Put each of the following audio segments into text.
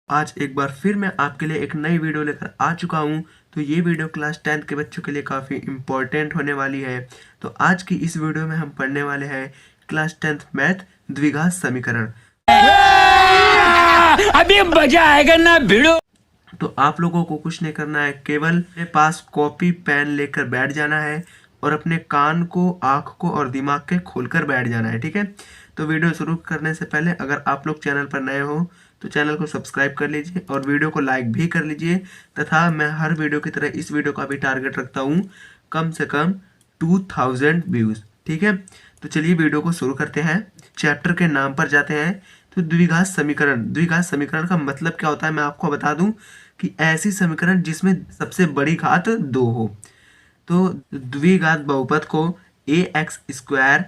आज एक बार फिर मैं आपके लिए एक नई वीडियो लेकर आ चुका हूँ। तो ये वीडियो क्लास 10th के बच्चों के लिए काफ़ी इम्पोर्टेंट होने वाली है। तो आज की इस वीडियो में हम पढ़ने वाले हैं क्लास 10th मैथ द्विघात समीकरण। अभी मजा आएगा ना भिड़ो। तो आप लोगों को कुछ नहीं करना है, केवल अपने पास कॉपी पेन लेकर बैठ जाना है और अपने कान को, आँख को और दिमाग के खोलकर बैठ जाना है। ठीक है। तो वीडियो शुरू करने से पहले अगर आप लोग चैनल पर नए हो तो चैनल को सब्सक्राइब कर लीजिए और वीडियो को लाइक भी कर लीजिए। तथा मैं हर वीडियो की तरह इस वीडियो का भी टारगेट रखता हूँ कम से कम 2000 व्यूज़। ठीक है। तो चलिए वीडियो को शुरू करते हैं। चैप्टर के नाम पर जाते हैं। तो द्विघात समीकरण का मतलब क्या होता है मैं आपको बता दूं कि ऐसी समीकरण जिसमें सबसे बड़ी घात 2 हो। तो द्विघात बहुपद को ए एक्स स्क्वायर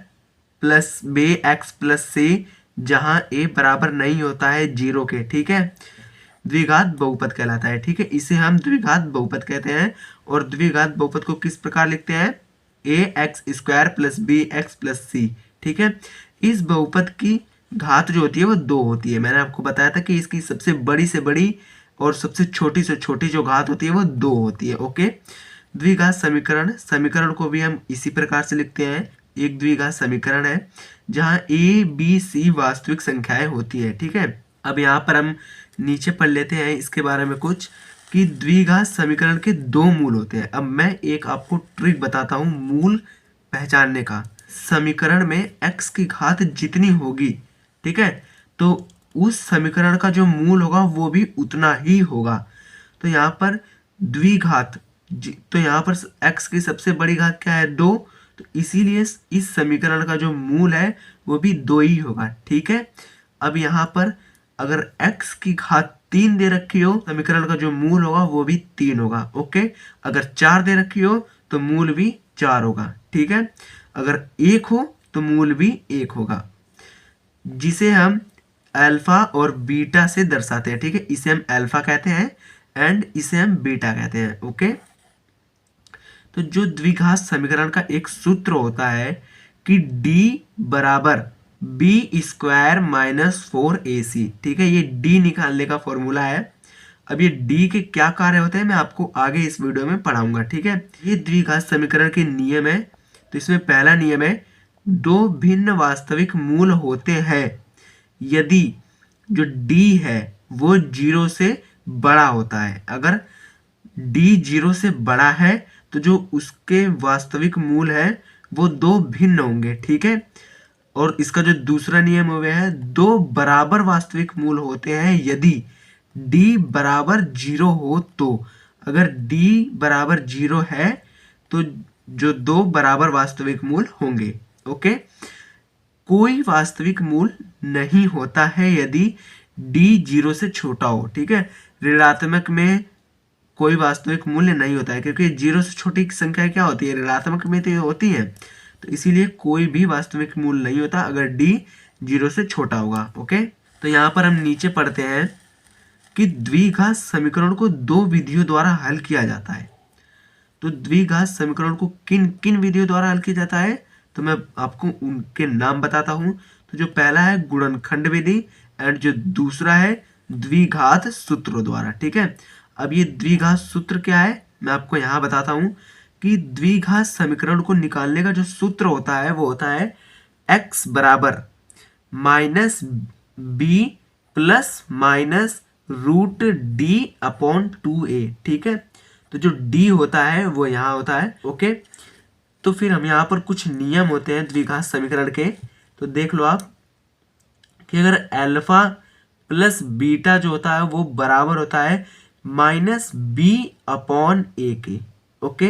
प्लस बे एक्स प्लस सी, जहां ए बराबर नहीं होता है 0 के, ठीक है, द्विघात बहुपद कहलाता है। ठीक है, इसे हम द्विघात बहुपद कहते हैं। और द्विघात बहुपद को किस प्रकार लिखते हैं? A X square plus B X plus C. ठीक है, इस बहुपद की घात जो होती है वो 2 होती है। मैंने आपको बताया था कि इसकी सबसे बड़ी से बड़ी और सबसे छोटी से छोटी जो घात होती है वो 2 होती है। ओके। द्विघात समीकरण को भी हम इसी प्रकार से लिखते हैं। एक द्विघात समीकरण है जहां ए बी सी वास्तविक संख्याएं होती है। ठीक है, अब यहाँ पर हम नीचे पढ़ लेते हैं इसके बारे में कुछ, कि द्विघात समीकरण के 2 मूल होते हैं। अब मैं एक आपको ट्रिक बताता हूँ मूल पहचानने का। समीकरण में x की घात जितनी होगी, ठीक है, तो उस समीकरण का जो मूल होगा वो भी उतना ही होगा। तो यहाँ पर द्विघात, तो यहाँ पर x की सबसे बड़ी घात क्या है? 2। तो इसीलिए इस समीकरण का जो मूल है वो भी 2 ही होगा। ठीक है। अब यहाँ पर अगर x की घात 3 दे रखी हो, समीकरण का जो मूल होगा वो भी 3 होगा। ओके। अगर 4 दे रखी हो तो मूल भी 4 होगा। ठीक है। अगर 1 हो तो मूल भी 1 होगा, जिसे हम अल्फा और बीटा से दर्शाते हैं। ठीक है, इसे हम अल्फा कहते हैं एंड इसे हम बीटा कहते हैं। ओके। तो जो द्विघात समीकरण का एक सूत्र होता है कि d बराबर बी स्क्वायर माइनस 4ac। ठीक है, ये d निकालने का फॉर्मूला है। अब ये d के क्या कार्य होते हैं मैं आपको आगे इस वीडियो में पढ़ाऊंगा। ठीक है, ये द्विघात समीकरण के नियम है। तो इसमें पहला नियम है, 2 भिन्न वास्तविक मूल होते हैं यदि जो d है वो 0 से बड़ा होता है। अगर d 0 से बड़ा है तो जो उसके वास्तविक मूल है वो 2 भिन्न होंगे। ठीक है। और इसका जो दूसरा नियम हो गया है, 2 बराबर वास्तविक मूल होते हैं यदि d बराबर 0 हो। तो अगर d बराबर 0 है तो जो 2 बराबर वास्तविक मूल होंगे। ओके। कोई वास्तविक मूल नहीं होता है यदि d 0 से छोटा हो। ठीक है, ऋणात्मक में कोई वास्तविक मूल्य नहीं होता है, क्योंकि 0 से छोटी संख्या क्या होती है? ऋणात्मक में तो होती है। तो इसीलिए कोई भी वास्तविक मूल्य नहीं होता अगर d 0 से छोटा होगा। ओके। तो यहाँ पर हम नीचे पढ़ते हैं कि द्विघात समीकरण को 2 विधियों द्वारा हल किया जाता है। तो द्विघात समीकरण को किन किन विधियों द्वारा हल किया जाता है तो मैं आपको उनके नाम बताता हूँ। तो जो पहला है गुणनखंड विधि एंड जो दूसरा है द्विघात सूत्रों द्वारा। ठीक है। अब ये द्विघात सूत्र क्या है मैं आपको यहाँ बताता हूँ कि द्विघात समीकरण को निकालने का जो सूत्र होता है वो होता है x बराबर minus b plus minus root d upon 2a। ठीक है, तो जो d होता है वो यहाँ होता है। ओके। तो फिर हम यहाँ पर कुछ नियम होते हैं द्विघात समीकरण के। तो देख लो आप कि अगर अल्फा प्लस बीटा जो होता है वो बराबर होता है माइनस बी अपॉन ए के। ओके,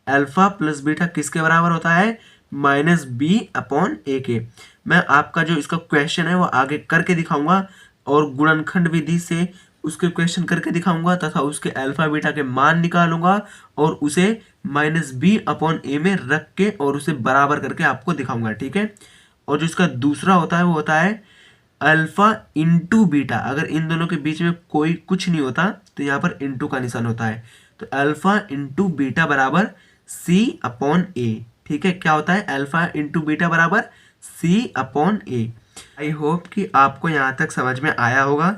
अल्फा प्लस बीटा किसके बराबर होता है? माइनस बी अपॉन ए के। मैं आपका जो इसका क्वेश्चन है वो आगे करके दिखाऊंगा और गुणनखंड विधि से उसके क्वेश्चन करके दिखाऊंगा तथा उसके अल्फा बीटा के मान निकालूंगा और उसे माइनस बी अपॉन ए में रख के और उसे बराबर करके आपको दिखाऊंगा। ठीक है। और जो इसका दूसरा होता है वो होता है अल्फा इंटू बीटा। अगर इन दोनों के बीच में कोई कुछ नहीं होता तो यहाँ पर इंटू का निशान होता है। तो अल्फा इंटू बीटा बराबर सी अपॉन ए। ठीक है, क्या होता है? अल्फा इंटू बीटा बराबर सी अपॉन ए। आई होप कि आपको यहाँ तक समझ में आया होगा।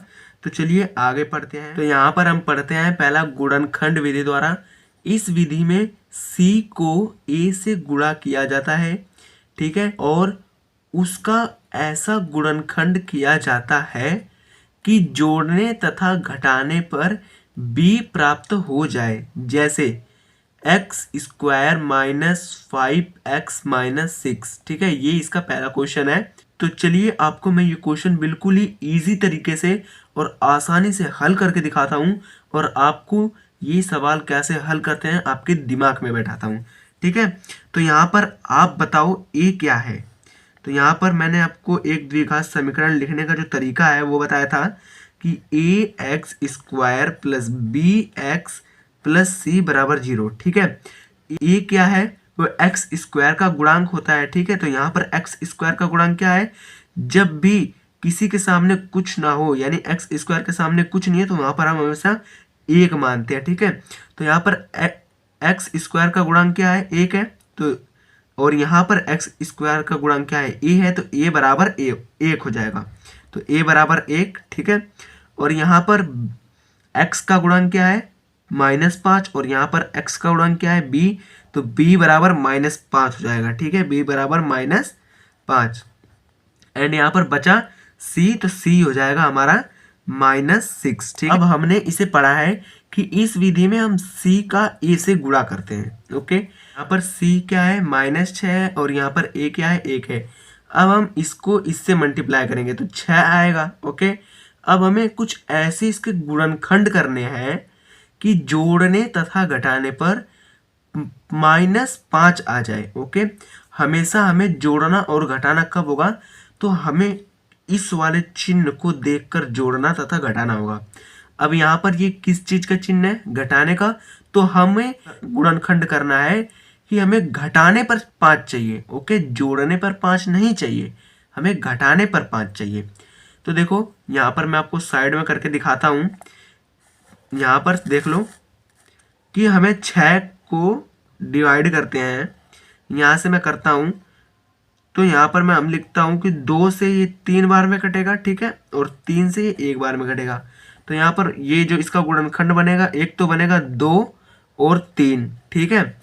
तो चलिए आगे पढ़ते हैं। तो यहाँ पर हम पढ़ते हैं पहला गुणनखंड विधि द्वारा। इस विधि में c को a से गुणा किया जाता है, ठीक है, और उसका ऐसा गुणनखंड किया जाता है कि जोड़ने तथा घटाने पर b प्राप्त हो जाए। जैसे एक्स स्क्वायर -5x-6, ठीक है, ये इसका पहला क्वेश्चन है। तो चलिए आपको मैं ये क्वेश्चन बिल्कुल ही इजी तरीके से और आसानी से हल करके दिखाता हूँ और आपको ये सवाल कैसे हल करते हैं आपके दिमाग में बैठाता हूँ, ठीक है। तो यहाँ पर आप बताओ ए क्या है। तो यहाँ पर मैंने आपको एक द्विघात समीकरण लिखने का जो तरीका है वो बताया था कि ax² + bx + c = 0, ठीक है। ए क्या है, वो x² का गुणांक होता है, ठीक है। तो यहाँ पर x² का गुणांक क्या है, जब भी किसी के सामने कुछ ना हो, यानी x² के सामने कुछ नहीं है, तो वहां पर हम हमेशा 1 मानते हैं, ठीक है। तो यहाँ पर x² का गुणांक क्या है, 1 है। तो और यहाँ पर x² का गुणांक क्या है, a है, तो a बराबर 1 हो जाएगा। तो a बराबर 1, ठीक है। और यहाँ पर x का गुणांक क्या है, -5, और यहाँ पर x का गुणांक क्या है, b, तो b बराबर -5 हो जाएगा, ठीक है। b बराबर -5 एंड यहाँ पर बचा c, तो c हो जाएगा हमारा -6, ठीक। अब हमने इसे पढ़ा है कि इस विधि में हम c का a से गुणा करते हैं, ओके। यहाँ पर c क्या है, -6 है, और यहाँ पर a क्या है, 1 है। अब हम इसको इससे मल्टीप्लाई करेंगे तो 6 आएगा, ओके। अब हमें कुछ ऐसे इसके गुणनखंड करने हैं कि जोड़ने तथा घटाने पर -5 आ जाए, ओके। हमेशा हमें जोड़ना और घटाना कब होगा, तो हमें इस वाले चिन्ह को देखकर जोड़ना तथा घटाना होगा। अब यहाँ पर ये किस चीज का चिन्ह है, घटाने का। तो हमें गुणनखंड करना है कि हमें घटाने पर 5 चाहिए, ओके, जोड़ने पर 5 नहीं चाहिए, हमें घटाने पर 5 चाहिए। तो देखो यहाँ पर मैं आपको साइड में करके दिखाता हूँ। यहाँ पर देख लो कि हमें 6 को डिवाइड करते हैं। यहाँ से मैं करता हूँ, तो यहाँ पर मैं हम लिखता हूँ कि 2 से ये 3 बार में कटेगा, ठीक है, और 3 से ये 1 बार में कटेगा। तो यहाँ पर ये जो इसका गुणनखंड बनेगा, एक तो बनेगा 2 और 3, ठीक है,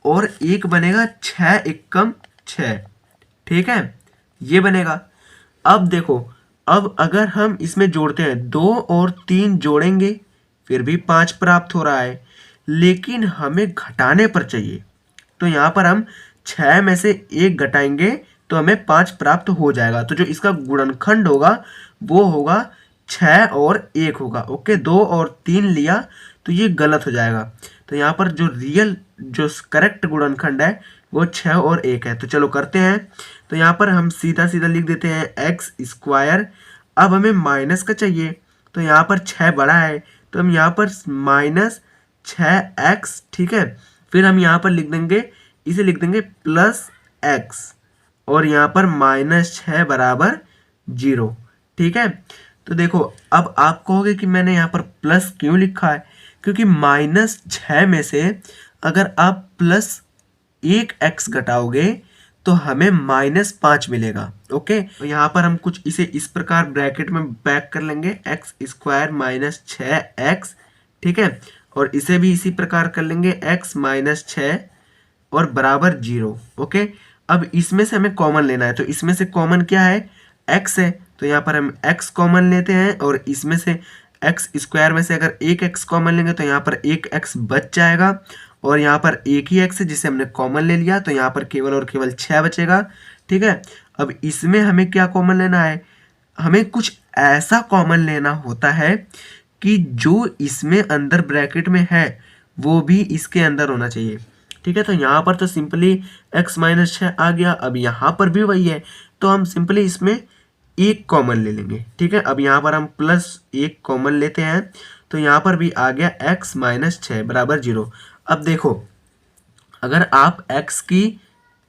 और एक बनेगा 6 एकम 6, ठीक है, ये बनेगा। अब देखो, अब अगर हम इसमें जोड़ते हैं 2 और 3 जोड़ेंगे फिर भी 5 प्राप्त हो रहा है, लेकिन हमें घटाने पर चाहिए। तो यहाँ पर हम 6 में से 1 घटाएंगे तो हमें 5 प्राप्त हो जाएगा। तो जो इसका गुणनखंड होगा वो होगा 6 और 1 होगा, ओके। 2 और 3 लिया तो ये गलत हो जाएगा। तो यहाँ पर जो रियल जो करेक्ट गुणनखंड है वो 6 और 1 है। तो चलो करते हैं। तो यहाँ पर हम सीधा सीधा लिख देते हैं x²। अब हमें माइनस का चाहिए, तो यहाँ पर 6 बड़ा है, तो हम यहाँ पर -6x, ठीक है। फिर हम यहाँ पर लिख देंगे, इसे लिख देंगे +x, और यहाँ पर -6 बराबर 0, ठीक है। तो देखो अब आप कहोगे कि मैंने यहाँ पर प्लस क्यों लिखा है, क्योंकि -6 में से अगर आप +1x घटाओगे तो हमें -5 मिलेगा, ओके। तो यहाँ पर हम कुछ इसे इस प्रकार ब्रैकेट में बैक कर लेंगे, x² -6x, ठीक है, और इसे भी इसी प्रकार कर लेंगे x -6 और बराबर 0, ओके। अब इसमें से हमें कॉमन लेना है, तो इसमें से कॉमन क्या है, x है, तो यहाँ पर हम x कॉमन लेते हैं, और इसमें से x² में से अगर एक x कॉमन लेंगे तो यहाँ पर एक x बच जाएगा, और यहाँ पर एक ही x है जिसे हमने कॉमन ले लिया, तो यहाँ पर केवल और केवल 6 बचेगा, ठीक है। अब इसमें हमें क्या कॉमन लेना है, हमें कुछ ऐसा कॉमन लेना होता है कि जो इसमें अंदर ब्रैकेट में है वो भी इसके अंदर होना चाहिए, ठीक है। तो यहाँ पर तो सिंपली x -6 आ गया। अब यहाँ पर भी वही है, तो हम सिंपली इसमें 1 कॉमन ले लेंगे, ठीक है। अब यहाँ पर हम +1 कॉमन लेते हैं, तो यहाँ पर भी आ गया x -6 बराबर 0। अब देखो, अगर आप x की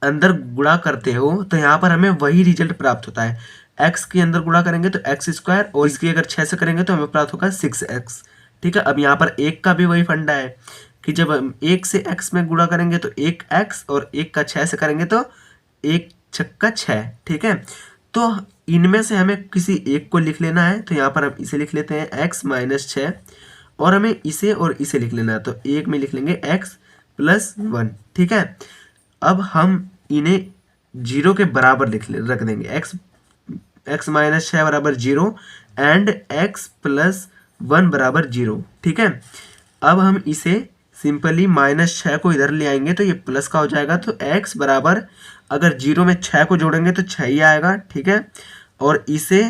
अंदर गुणा करते हो तो यहाँ पर हमें वही रिजल्ट प्राप्त होता है। x के अंदर गुणा करेंगे तो x², और इसकी अगर 6 से करेंगे तो हमें प्राप्त होगा 6x, ठीक है। अब यहाँ पर 1 का भी वही फंडा है कि जब हम 1 से x में गुणा करेंगे तो 1x, और 1 का 6 से करेंगे तो 1 6 6, ठीक है। तो इनमें से हमें किसी एक को लिख लेना है। तो यहाँ पर हम इसे लिख लेते हैं x माइनस 6 और हमें इसे और इसे लिख लेना है। तो एक में लिख लेंगे x प्लस 1। ठीक है, अब हम इन्हें 0 के बराबर रख देंगे। x माइनस 6 बराबर 0 एंड x प्लस 1 बराबर 0। ठीक है, अब हम इसे सिंपली -6 को इधर ले आएंगे तो ये प्लस का हो जाएगा। तो x बराबर अगर 0 में 6 को जोड़ेंगे तो 6 ही आएगा। ठीक है, और इसे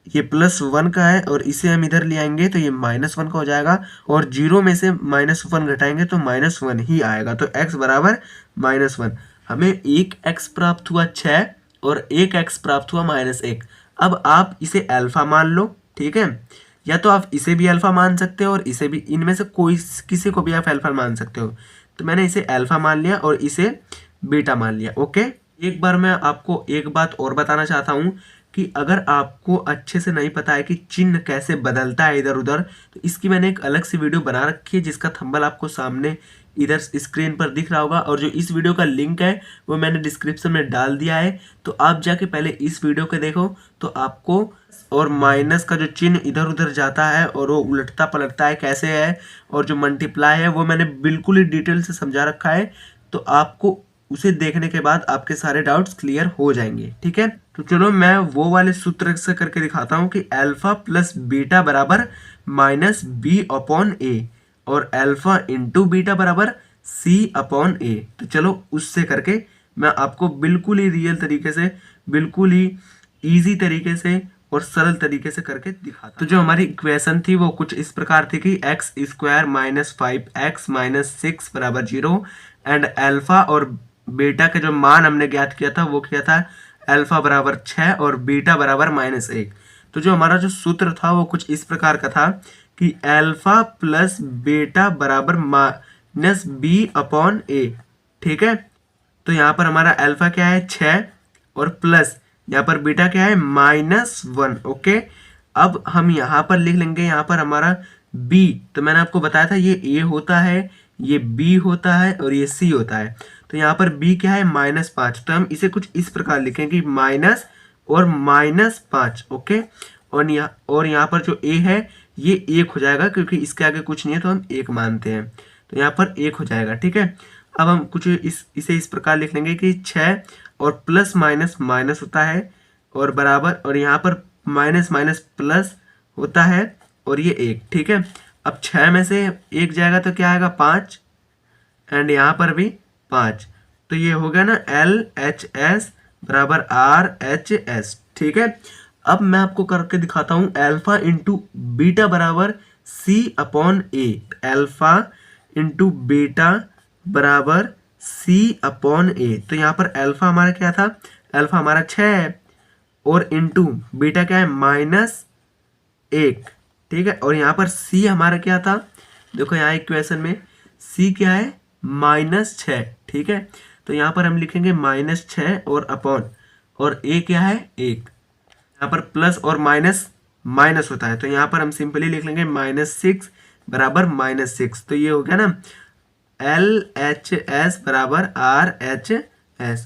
ये +1 का है और इसे हम इधर ले आएंगे तो ये -1 का हो जाएगा और 0 में से -1 घटाएंगे तो -1 ही आएगा। तो x बराबर -1। हमें एक x प्राप्त हुआ 6 और एक x प्राप्त हुआ -1। अब आप इसे अल्फा मान लो। ठीक है, या तो आप इसे भी अल्फा मान सकते हो और इसे भी, इनमें से कोई किसी को भी आप अल्फा मान सकते हो। तो मैंने इसे अल्फा मान लिया और इसे बीटा मान लिया। ओके, एक बार मैं आपको एक बात और बताना चाहता हूँ कि अगर आपको अच्छे से नहीं पता है कि चिन्ह कैसे बदलता है इधर उधर, तो इसकी मैंने एक अलग सी वीडियो बना रखी है जिसका थंबनेल आपको सामने इधर स्क्रीन पर दिख रहा होगा और जो इस वीडियो का लिंक है वो मैंने डिस्क्रिप्शन में डाल दिया है। तो आप जाके पहले इस वीडियो को देखो तो आपको और माइनस का जो चिन्ह इधर उधर जाता है और वो उलटता पलटता है कैसे है और जो मल्टीप्लाई है वो मैंने बिल्कुल ही डिटेल से समझा रखा है। तो आपको उसे देखने के बाद आपके सारे डाउट्स क्लियर हो जाएंगे। ठीक है, तो चलो मैं वो वाले सूत्र से करके दिखाता हूँ कि अल्फा प्लस बीटा बराबर -b/a और अल्फा इंटू बीटा बराबर c/a। तो चलो उससे करके मैं आपको बिल्कुल ही रियल तरीके से, बिल्कुल ही इजी तरीके से और सरल तरीके से करके दिखाता। तो जो हमारी इक्वेशन थी वो कुछ इस प्रकार थी कि x² - 5x - 6 बराबर 0 एंड अल्फा और बीटा के जो मान हमने ज्ञात किया था वो किया था अल्फा बराबर 6 और बीटा बराबर -1। तो जो हमारा जो सूत्र था वो कुछ इस प्रकार का था कि अल्फा प्लस बीटा बराबर -b/a। ठीक है, तो यहाँ पर हमारा अल्फा क्या है 6 और प्लस यहाँ पर बीटा क्या है -1। ओके, अब हम यहाँ पर लिख लेंगे, यहाँ पर हमारा b, तो मैंने आपको बताया था ये a होता है, ये b होता है और ये c होता है। तो यहाँ पर b क्या है -5, तो हम इसे कुछ इस प्रकार लिखेंगे माइनस और -5। ओके, और यहाँ पर जो a है ये 1 हो जाएगा क्योंकि इसके आगे कुछ नहीं है तो हम 1 मानते हैं। तो यहाँ पर 1 हो जाएगा। ठीक है, अब हम कुछ इसे इस प्रकार लिख लेंगे कि 6 और प्लस माइनस माइनस होता है और बराबर, और यहाँ पर माइनस माइनस प्लस होता है और ये 1। ठीक है, अब 6 में से 1 जाएगा तो क्या आएगा 5 एंड यहाँ पर भी 5। तो ये हो गया ना LHS बराबर RHS। ठीक है, अब मैं आपको करके दिखाता हूँ अल्फा इंटू बीटा बराबर c/a। अल्फा इंटू बीटा बराबर c/a। तो यहाँ पर अल्फा हमारा क्या था, अल्फा हमारा 6 है और इंटू बीटा क्या है -1। ठीक है, और यहाँ पर c हमारा क्या था, देखो यहाँ इक्वेशन में c क्या है -6। ठीक है, तो यहाँ पर हम लिखेंगे -6 और अपॉन, और a क्या है 1। यहाँ पर प्लस और माइनस माइनस होता है तो यहाँ पर हम सिंपली लिख लेंगे -6 बराबर -6। तो ये हो गया ना LHS बराबर RHS।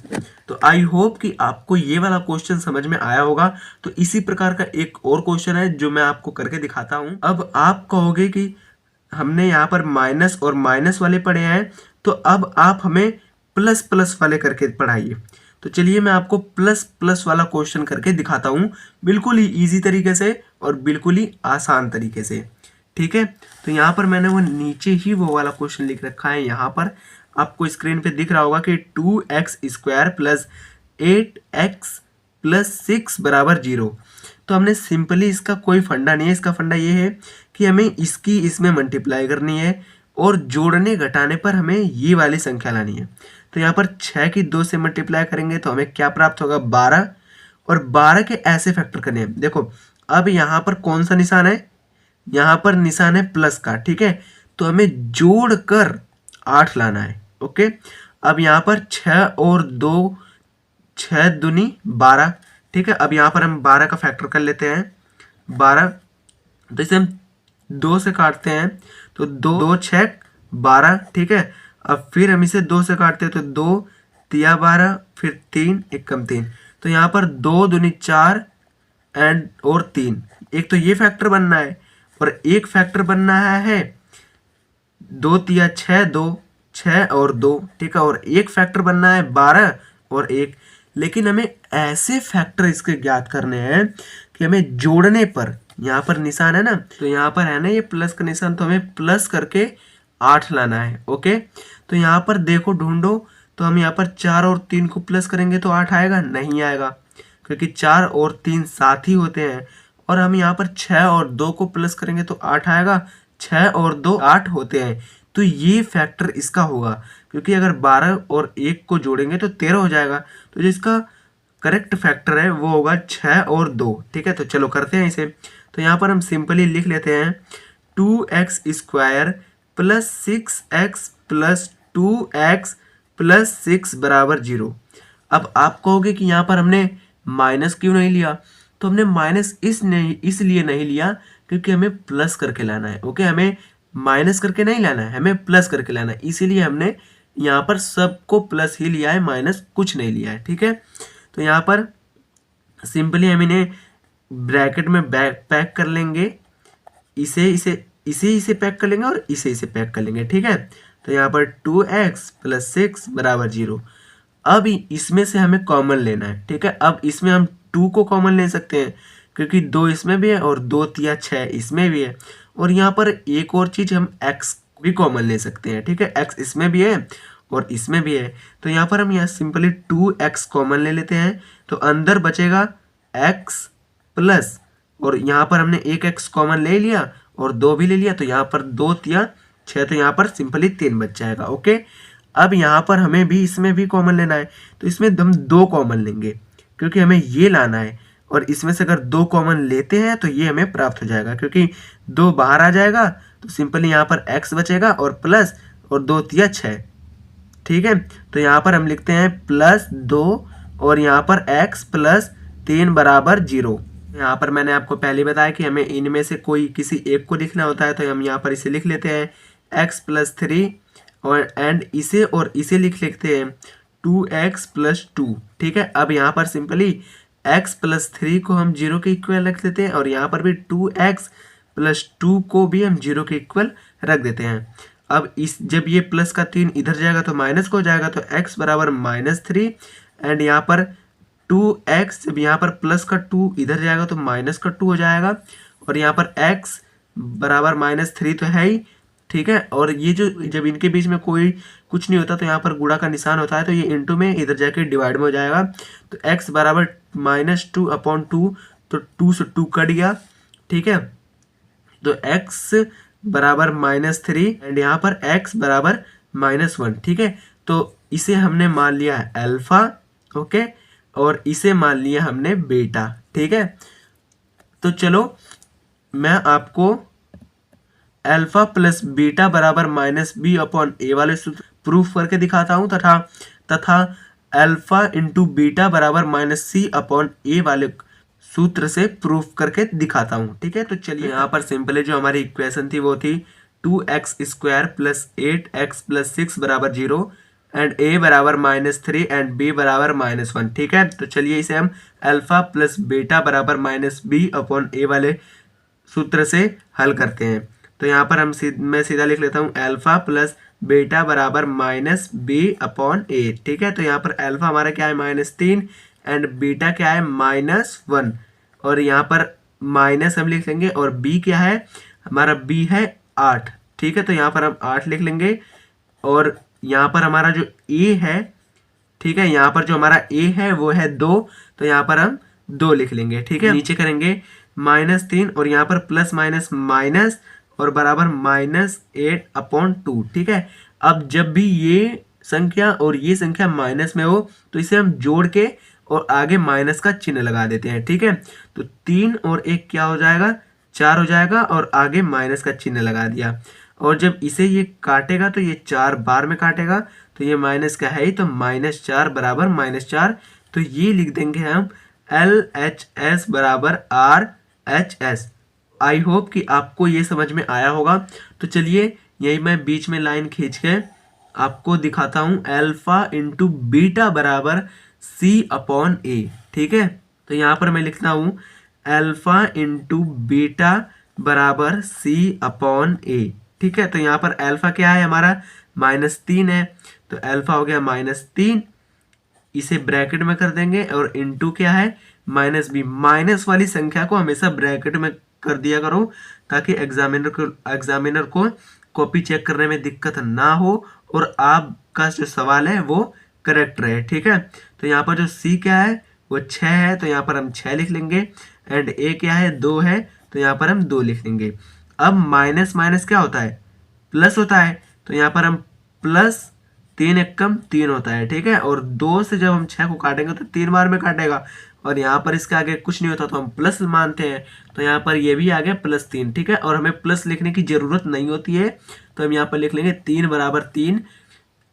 तो आई होप कि आपको ये वाला क्वेश्चन समझ में आया होगा। तो इसी प्रकार का एक और क्वेश्चन है जो मैं आपको करके दिखाता हूँ। अब आप कहोगे कि हमने यहाँ पर माइनस और माइनस वाले पढ़े हैं तो अब आप हमें प्लस प्लस वाले करके पढ़ाइए। तो चलिए मैं आपको प्लस प्लस वाला क्वेश्चन करके दिखाता हूँ बिल्कुल ही इजी तरीके से और बिल्कुल ही आसान तरीके से। ठीक है, तो यहाँ पर मैंने वो नीचे ही वो वाला क्वेश्चन लिख रखा है। यहाँ पर आपको स्क्रीन पे दिख रहा होगा कि 2x² प्लस 8x प्लस 6 बराबर 0। तो हमने सिंपली, इसका कोई फंडा नहीं है, इसका फंडा ये है कि हमें इसकी इसमें मल्टीप्लाई करनी है और जोड़ने घटाने पर हमें ये वाली संख्या लानी है। तो यहाँ पर 6 की 2 से मल्टीप्लाई करेंगे तो हमें क्या प्राप्त होगा 12, और 12 के ऐसे फैक्टर करने हैं। देखो अब यहाँ पर कौन सा निशान है, यहाँ पर निशान है प्लस का। ठीक है, तो हमें जोड़कर 8 लाना है। ओके, अब यहाँ पर 6 और 2 6 दूनी 12। ठीक है, अब यहाँ पर हम 12 का फैक्टर कर लेते हैं 12, तो इसे हम 2 से काटते हैं तो 2 6 12। ठीक है, अब फिर हम इसे 2 से काटते हैं तो 2 तिया 12, फिर 3 एकम 3। तो यहाँ पर 2 दूनी 4 एंड और 3, एक तो ये फैक्टर बनना है और एक फैक्टर बनना है 2 तिया 6, 2 6 और 2, ठीक है, और एक फैक्टर बनना है 12 और 1। लेकिन हमें ऐसे फैक्टर इसके ज्ञात करने हैं कि हमें जोड़ने पर, यहाँ पर निशान है ना, तो यहाँ पर है ना ये प्लस का निशान, तो हमें प्लस करके 8 लाना है। ओके, तो यहाँ पर देखो ढूंढो, तो हम यहाँ पर 4 और 3 को प्लस करेंगे तो 8 आएगा? नहीं आएगा, क्योंकि 4 और 3 साथ ही होते हैं। और हम यहाँ पर 6 और 2 को प्लस करेंगे तो 8 आएगा? 6 और 2 8 होते हैं, तो ये फैक्टर इसका होगा। क्योंकि अगर 12 और 1 को जोड़ेंगे तो 13 हो जाएगा, तो जो इसका करेक्ट फैक्टर है वो होगा 6 और 2। ठीक है, तो चलो करते हैं इसे। तो यहाँ पर हम सिंपली लिख लेते हैं 2x square plus 6x plus 2x plus 6 बराबर 0। अब आप कहोगे कि यहाँ पर हमने माइनस क्यों नहीं लिया? तो हमने माइनस इसलिए नहीं लिया क्योंकि हमें प्लस करके लाना है। ओके, हमें माइनस करके नहीं लाना है, हमें प्लस करके लाना है, इसीलिए हमने यहाँ पर सबको प्लस ही लिया है, माइनस कुछ नहीं लिया है। ठीक है, तो यहाँ पर सिंपली हम इन्हें ब्रैकेट में पैक कर लेंगे, इसे पैक कर लेंगे और इसे पैक कर लेंगे। ठीक है, तो यहाँ पर 2x प्लस 6 बराबर 0। अब इसमें से हमें कॉमन लेना है। ठीक है, अब इसमें हम 2 को कॉमन ले सकते हैं क्योंकि 2 इसमें भी है और 2 तिया 6 इसमें भी है। और यहाँ पर एक और चीज़, हम x भी कॉमन ले सकते हैं। ठीक है, x इसमें भी है और इसमें भी है, तो यहाँ पर हम यहाँ सिंपली 2x कॉमन ले लेते हैं, तो अंदर बचेगा x प्लस, और यहाँ पर हमने एक x कॉमन ले लिया और 2 भी ले लिया, तो यहाँ पर 2 तिया 6, तो यहाँ पर सिंपली 3 बच जाएगा। ओके, अब यहाँ पर हमें भी इसमें भी कॉमन लेना है, तो इसमें हम 2 कॉमन लेंगे क्योंकि हमें ये लाना है, और इसमें से अगर 2 कॉमन लेते हैं तो ये हमें प्राप्त हो जाएगा, क्योंकि 2 बाहर आ जाएगा तो सिंपली यहाँ पर x बचेगा और प्लस, और 2 तिया 6। ठीक है, तो यहाँ पर हम लिखते हैं प्लस 2 और यहाँ पर x प्लस 3 बराबर 0। यहाँ पर मैंने आपको पहले बताया कि हमें इनमें से कोई किसी एक को लिखना होता है, तो हम यहाँ पर इसे लिख लेते हैं x प्लस 3 और इसे लिख लेते हैं 2x प्लस 2। ठीक है, अब यहाँ पर सिंपली x प्लस 3 को हम 0 के इक्वल रख देते हैं, और यहाँ पर भी 2x प्लस 2 को भी हम 0 के इक्वल रख देते हैं। अब जब ये प्लस का 3 इधर जाएगा तो माइनस को हो जाएगा, तो x बराबर -3, एंड यहाँ पर 2x, जब यहाँ पर प्लस का 2 इधर जाएगा तो माइनस का 2 हो जाएगा, और यहाँ पर x बराबर -3 तो है ही। ठीक है, और ये जो जब इनके बीच में कोई कुछ नहीं होता तो यहाँ पर गुणा का निशान होता है, तो ये इंटू में इधर जाके डिवाइड में हो जाएगा, तो x बराबर -2/2, तो 2 से 2 कट गया। ठीक है, तो x बराबर -3 एंड यहाँ पर x बराबर -1। ठीक है, तो इसे हमने मान लिया है अल्फा, ओके, और इसे मान लिया हमने बीटा। ठीक है, तो चलो मैं आपको अल्फा प्लस बीटा बराबर -b/a वाले सूत्र प्रूफ करके दिखाता हूँ, तथा अल्फा इंटू बीटा बराबर -c/a वाले सूत्र से प्रूफ करके दिखाता हूँ। ठीक है, तो चलिए यहाँ पर सिंपली जो हमारी इक्वेशन थी वो थी 2x square plus 8x plus 6 बराबर 0 एंड a बराबर -3 एंड b बराबर -1। ठीक है, तो चलिए इसे हम अल्फा प्लस बीटा बराबर -b/a वाले सूत्र से हल करते हैं। तो यहाँ पर मैं सीधा लिख लेता हूँ अल्फा प्लस बीटा बराबर -b/a। ठीक है, तो यहाँ पर अल्फा हमारा क्या है -3 एंड बीटा क्या है -1, और यहाँ पर माइनस हम लिख लेंगे, और b क्या है हमारा, b है 8। ठीक है, तो यहाँ पर हम 8 लिख लेंगे, और यहाँ पर हमारा जो a है, ठीक है, यहाँ पर जो हमारा a है वो है 2, तो यहाँ पर हम 2 लिख लेंगे। ठीक है, नीचे करेंगे -3 और यहाँ पर प्लस माइनस माइनस और बराबर -8/2। ठीक है, अब जब भी ये संख्या और ये संख्या माइनस में हो तो इसे हम जोड़ के और आगे माइनस का चिन्ह लगा देते हैं। ठीक है, तो 3 और 1 क्या हो जाएगा, 4 हो जाएगा, और आगे माइनस का चिन्ह लगा दिया, और जब इसे ये काटेगा तो ये 4 बार में काटेगा, तो ये माइनस का है ही, तो -4 बराबर -4, तो ये लिख देंगे हम LHS बराबर RHS। आई होप कि आपको ये समझ में आया होगा। तो चलिए यही मैं बीच में लाइन खींच के आपको दिखाता हूँ अल्फा इंटू बीटा बराबर C/A। ठीक है, तो यहाँ पर मैं लिखता हूँ अल्फा इंटू बीटा बराबर सी अपॉन ए। ठीक है, तो यहाँ पर अल्फा क्या है हमारा -3 है, तो अल्फा हो गया -3, इसे ब्रैकेट में कर देंगे, और इंटू क्या है -b। माइनस वाली संख्या को हमेशा ब्रैकेट में कर दिया करो ताकि एग्जामिनर को कॉपी चेक करने में दिक्कत ना हो और आपका जो सवाल है वो करेक्ट रहे। ठीक है, तो यहाँ पर जो c क्या है वो 6 है, तो यहाँ पर हम 6 लिख लेंगे, एंड a क्या है 2 है, तो यहाँ पर हम 2 लिख लेंगे। अब माइनस माइनस क्या होता है प्लस होता है, तो यहाँ पर हम प्लस 3 एकम 3 होता है। ठीक है, और 2 से जब हम 6 को काटेंगे तो 3 बार में काटेगा, और यहाँ पर इसके आगे कुछ नहीं होता तो हम प्लस मानते हैं, तो यहाँ पर ये भी आ गया +3। ठीक है, और हमें प्लस लिखने की जरूरत नहीं होती है, तो हम यहाँ पर लिख लेंगे 3 बराबर 3,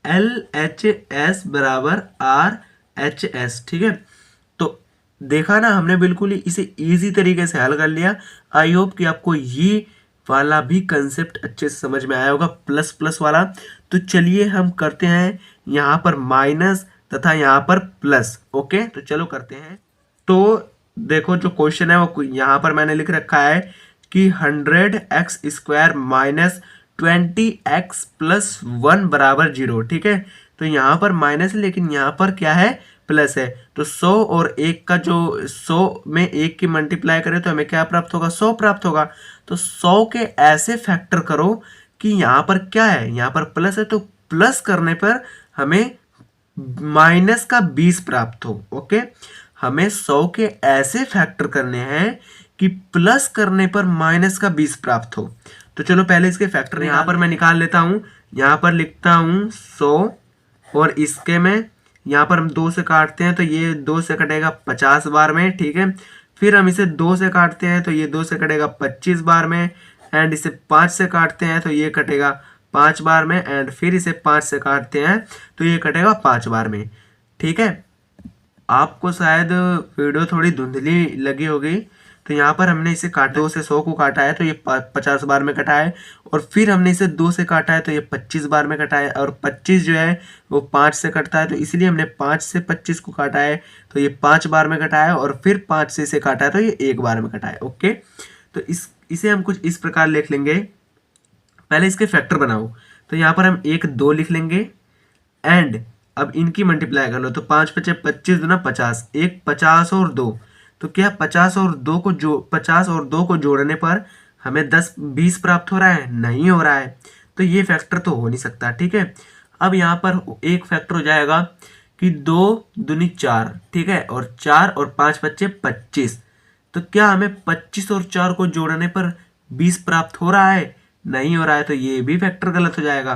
LHS बराबर RHS। ठीक है, तो देखा ना हमने बिल्कुल ही इसे इजी तरीके से हल कर लिया। आई होप कि आपको ये वाला भी कंसेप्ट अच्छे से समझ में आया होगा, प्लस प्लस वाला। तो चलिए हम करते हैं यहाँ पर माइनस तथा यहाँ पर प्लस। ओके, तो चलो करते हैं। तो देखो जो क्वेश्चन है वो यहाँ पर मैंने लिख रखा है कि 100x² माइनस 20x प्लस 1 बराबर 0। ठीक है, तो यहाँ पर माइनस है लेकिन यहाँ पर क्या है प्लस है, तो 100 और 1 का जो 100 में 1 की मल्टीप्लाई करें तो हमें क्या प्राप्त होगा 100 प्राप्त होगा। तो 100 के ऐसे फैक्टर करो कि यहाँ पर क्या है, यहाँ पर प्लस है, तो प्लस करने पर हमें माइनस का 20 प्राप्त हो। ओके, हमें 100 के ऐसे फैक्टर करने हैं कि प्लस करने पर माइनस का 20 प्राप्त हो। तो चलो पहले इसके फैक्टर यहाँ पर मैं निकाल लेता हूँ। यहाँ पर लिखता हूँ 100, और इसके में यहाँ पर हम 2 से काटते हैं तो ये 2 से कटेगा 50 बार में। ठीक है, फिर हम इसे 2 से काटते हैं तो ये 2 से कटेगा 25 बार में, एंड इसे 5 से काटते हैं तो ये कटेगा 5 बार में, एंड फिर इसे 5 से काटते हैं तो ये कटेगा 5 बार में। ठीक है, आपको शायद वीडियो थोड़ी धुंधली लगी होगी, तो यहाँ पर हमने इसे काटे 2 से 100 को काटा है तो ये 50 बार में कटा है, और फिर हमने इसे 2 से काटा है तो ये 25 बार में कटा है, और 25 जो है वो 5 से कटता है, तो इसलिए हमने 5 से 25 को काटा है तो ये 5 बार में कटा है, और फिर 5 से इसे काटा है तो ये 1 बार में कटा है। ओके, तो इसे हम कुछ इस प्रकार लिख लेंगे। पहले इसके फैक्टर बनाओ, तो यहाँ पर हम 1 2 लिख लेंगे, एंड अब इनकी मल्टीप्लाई कर लो, तो 5 5 25 दूना 50, 1 50 और 2, तो क्या 50 और 2 को जोड़ने पर हमें 10 20 प्राप्त हो रहा है? नहीं हो रहा है, तो ये फैक्टर तो हो नहीं सकता। ठीक है, अब यहाँ पर एक फैक्टर हो जाएगा कि 2 दूनी 4। ठीक है, और 4 और 5 बच्चे 25, तो क्या हमें 25 और 4 को जोड़ने पर 20 प्राप्त हो रहा है? नहीं हो रहा है, तो ये भी फैक्टर गलत हो जाएगा।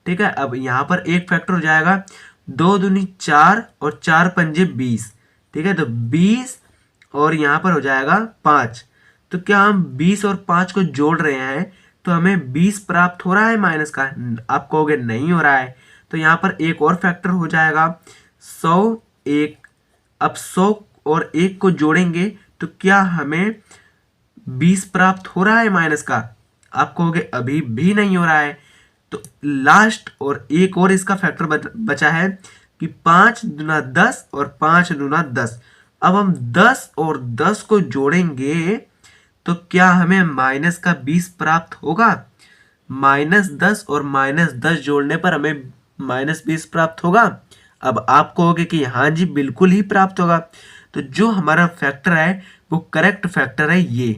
ठीक है, अब यहाँ पर एक फैक्टर हो जाएगा 2 दूनी 4 और 4 पंजे 20। ठीक है, तो 20 और यहाँ पर हो जाएगा 5, तो क्या हम 20 और 5 को जोड़ रहे हैं तो हमें 20 प्राप्त हो रहा है माइनस का? आप कहोगे नहीं हो रहा है, तो यहाँ पर एक और फैक्टर हो जाएगा 100 1। अब 100 और 1 को जोड़ेंगे तो क्या हमें 20 प्राप्त हो रहा है माइनस का? आप कहोगे अभी भी नहीं हो रहा है, तो लास्ट और एक और इसका फैक्टर बचा है कि 5 दूना 10 और 5 दूना 10। अब हम 10 और 10 को जोड़ेंगे तो क्या हमें माइनस का 20 प्राप्त होगा? -10 और -10 जोड़ने पर हमें -20 प्राप्त होगा। अब आप कहोगे कि हाँ जी बिल्कुल ही प्राप्त होगा, तो जो हमारा फैक्टर है वो करेक्ट फैक्टर है ये।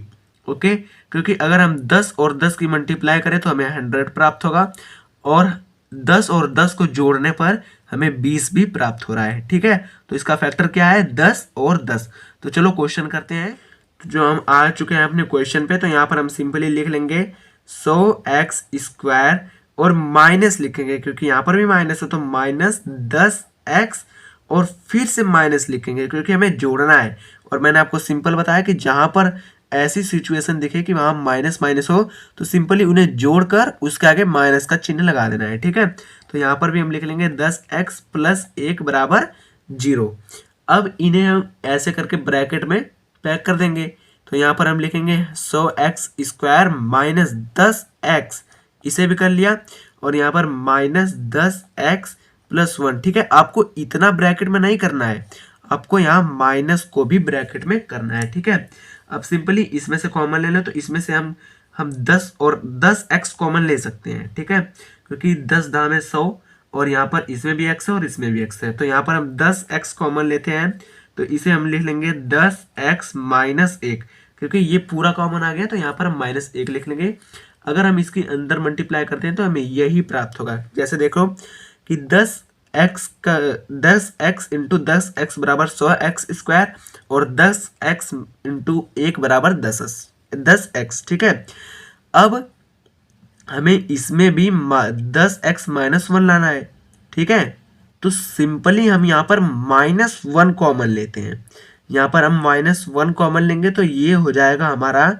ओके, क्योंकि अगर हम 10 और 10 की मल्टीप्लाई करें तो हमें 100 प्राप्त होगा, और 10 और 10 को जोड़ने पर हमें 20 भी प्राप्त हो रहा है। ठीक है, तो इसका फैक्टर क्या है 10 और 10। तो चलो क्वेश्चन करते हैं। तो जो हम आ चुके हैं अपने क्वेश्चन पे, तो यहाँ पर हम सिंपली लिख लेंगे 100x² और माइनस लिखेंगे क्योंकि यहाँ पर भी माइनस है, तो -10x, और फिर से माइनस लिखेंगे क्योंकि हमें जोड़ना है। और मैंने आपको सिंपल बताया कि जहाँ पर ऐसी सिचुएशन दिखे कि वहाँ माइनस माइनस हो तो सिंपली उन्हें जोड़कर उसके आगे माइनस का चिन्ह लगा देना है। ठीक है, तो यहाँ पर भी हम लिख लेंगे 10x + 1 बराबर 0। अब इन्हें हम ऐसे करके ब्रैकेट में पैक कर देंगे, तो यहाँ पर हम लिखेंगे 100x² माइनस 10x, इसे भी कर लिया, और यहाँ पर -10x + 1। ठीक है, आपको इतना ब्रैकेट में नहीं करना है, आपको यहाँ माइनस को भी ब्रैकेट में करना है। ठीक है, अब सिंपली इसमें से कॉमन ले लो, तो इसमें से हम 10 और 10x कॉमन ले सकते हैं, ठीक है, क्योंकि 10 दाम है 100 और यहाँ पर इसमें भी x है और इसमें भी x है, तो यहाँ पर हम 10x कॉमन लेते हैं, तो इसे हम लिख लेंगे 10x माइनस 1, क्योंकि ये पूरा कॉमन आ गया तो यहाँ पर हम -1 लिख लेंगे। अगर हम इसके अंदर मल्टीप्लाई करते हैं तो हमें यही प्राप्त होगा। जैसे देखो कि 10x इंटू 10x बराबर 100x² और 10x इंटू 1 बराबर 10x, ठीक है। अब हमें इसमें भी 10x माइनस 1 लाना है, ठीक है, तो सिंपली हम यहाँ पर -1 कॉमन लेते हैं। यहाँ पर हम -1 कॉमन लेंगे तो ये हो जाएगा हमारा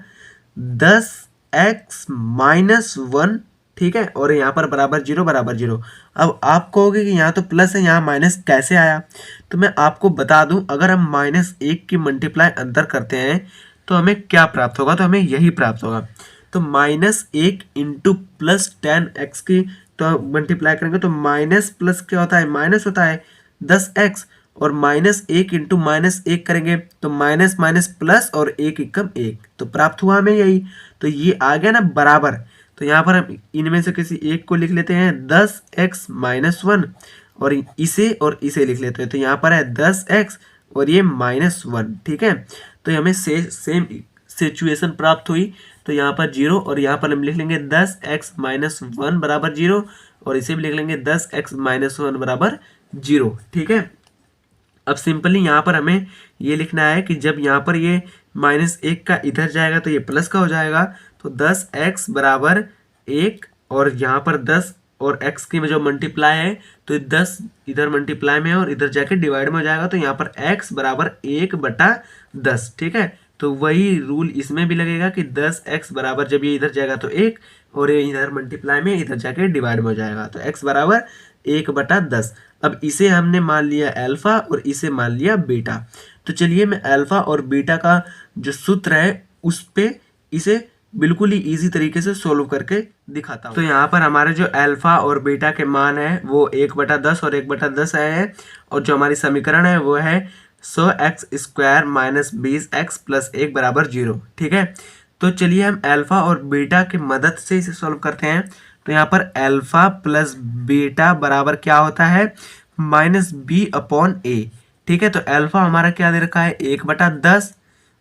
10x माइनस 1, ठीक है, और यहाँ पर बराबर 0 बराबर 0। अब आप कहोगे कि यहाँ तो प्लस है, यहाँ माइनस कैसे आया, तो मैं आपको बता दूं, अगर हम -1 की मल्टीप्लाई अंदर करते हैं तो हमें क्या प्राप्त होगा, तो हमें यही प्राप्त होगा। तो -1 इंटू +10x की तो मल्टीप्लाई करेंगे तो माइनस प्लस क्या होता है, माइनस होता है 10x, और -1 इंटू -1 करेंगे तो माइनस माइनस प्लस और 1 एकम 1, तो प्राप्त हुआ हमें यही। तो ये आ गया ना बराबर, तो यहाँ पर हम इनमें से किसी एक को लिख लेते हैं 10x माइनस 1 और इसे लिख लेते हैं, तो यहाँ पर है 10x और ये -1, ठीक है। तो हमें सेम सिचुएशन प्राप्त हुई, तो यहाँ पर 0 और यहाँ पर हम लिख लेंगे 10x माइनस 1 बराबर 0 और इसे भी लिख लेंगे 10x माइनस 1 बराबर 0, ठीक है। अब सिंपली यहाँ पर हमें ये लिखना है कि जब यहाँ पर ये -1 का इधर जाएगा तो ये प्लस का हो जाएगा, तो 10x बराबर 1 और यहाँ पर 10 और x की में जो मल्टीप्लाई है तो 10 इधर मल्टीप्लाई में है और इधर जाके डिवाइड में हो जाएगा, तो यहाँ पर x बराबर 1/10, ठीक है। तो वही रूल इसमें भी लगेगा कि 10x बराबर जब ये इधर जाएगा तो 1 और ये इधर मल्टीप्लाई में इधर जाके डिवाइड में हो जाएगा, तो x बराबर 1/10। अब इसे हमने मान लिया अल्फा और इसे मान लिया बीटा, तो चलिए मैं अल्फा और बीटा का जो सूत्र है उस पे इसे बिल्कुल ही इजी तरीके से सोल्व करके दिखाता हूँ। तो यहाँ पर हमारे जो अल्फा और बीटा के मान है वो 1/10 और 1/10 आए हैं, और जो हमारी समीकरण है वो है 100x² माइनस 20x प्लस 1 बराबर 0, ठीक है। तो चलिए हम अल्फा और बीटा की मदद से इसे सोल्व करते हैं। तो यहाँ पर अल्फा प्लस बीटा बराबर क्या होता है, -b/a, ठीक है। तो अल्फा हमारा क्या दे रखा है 1/10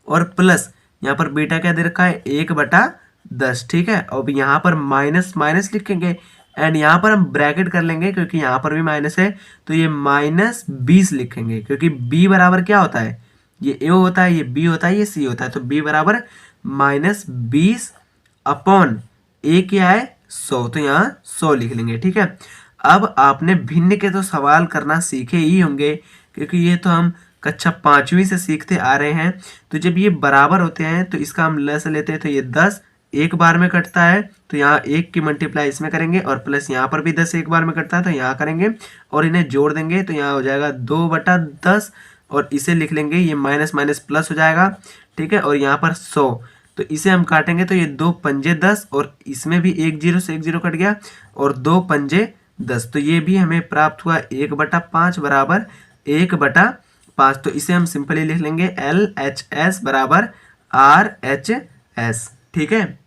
और प्लस यहाँ पर बीटा क्या दे रखा है 1/10, ठीक है। अब यहाँ पर माइनस माइनस लिखेंगे एंड यहाँ पर हम ब्रैकेट कर लेंगे क्योंकि यहाँ पर भी माइनस है, तो ये -20 लिखेंगे, क्योंकि b बराबर क्या होता है, ये a होता है, ये b होता है, ये c होता है, तो b बराबर -20/a क्या है 100, तो यहाँ 100 लिख लेंगे, ठीक है। अब आपने भिन्न के तो सवाल करना सीखे ही होंगे, क्योंकि ये तो हम कक्षा 5वीं से सीखते आ रहे हैं। तो जब ये बराबर होते हैं तो इसका हम लस लेते हैं, तो ये 10 एक बार में कटता है, तो यहाँ 1 की मल्टीप्लाई इसमें करेंगे और प्लस यहाँ पर भी 10 एक बार में कटता है तो यहाँ करेंगे और इन्हें जोड़ देंगे, तो यहाँ हो जाएगा 2/10 और इसे लिख लेंगे, ये माइनस माइनस प्लस हो जाएगा, ठीक है। और यहाँ पर 100, तो इसे हम काटेंगे तो ये 2 पंजे 10 और इसमें भी 1 0 से 1 0 कट गया और 2 पंजे 10, तो ये भी हमें प्राप्त हुआ 1/5 बराबर 1/5। तो इसे हम सिंपली लिख लेंगे LHS बराबर RHS, ठीक है।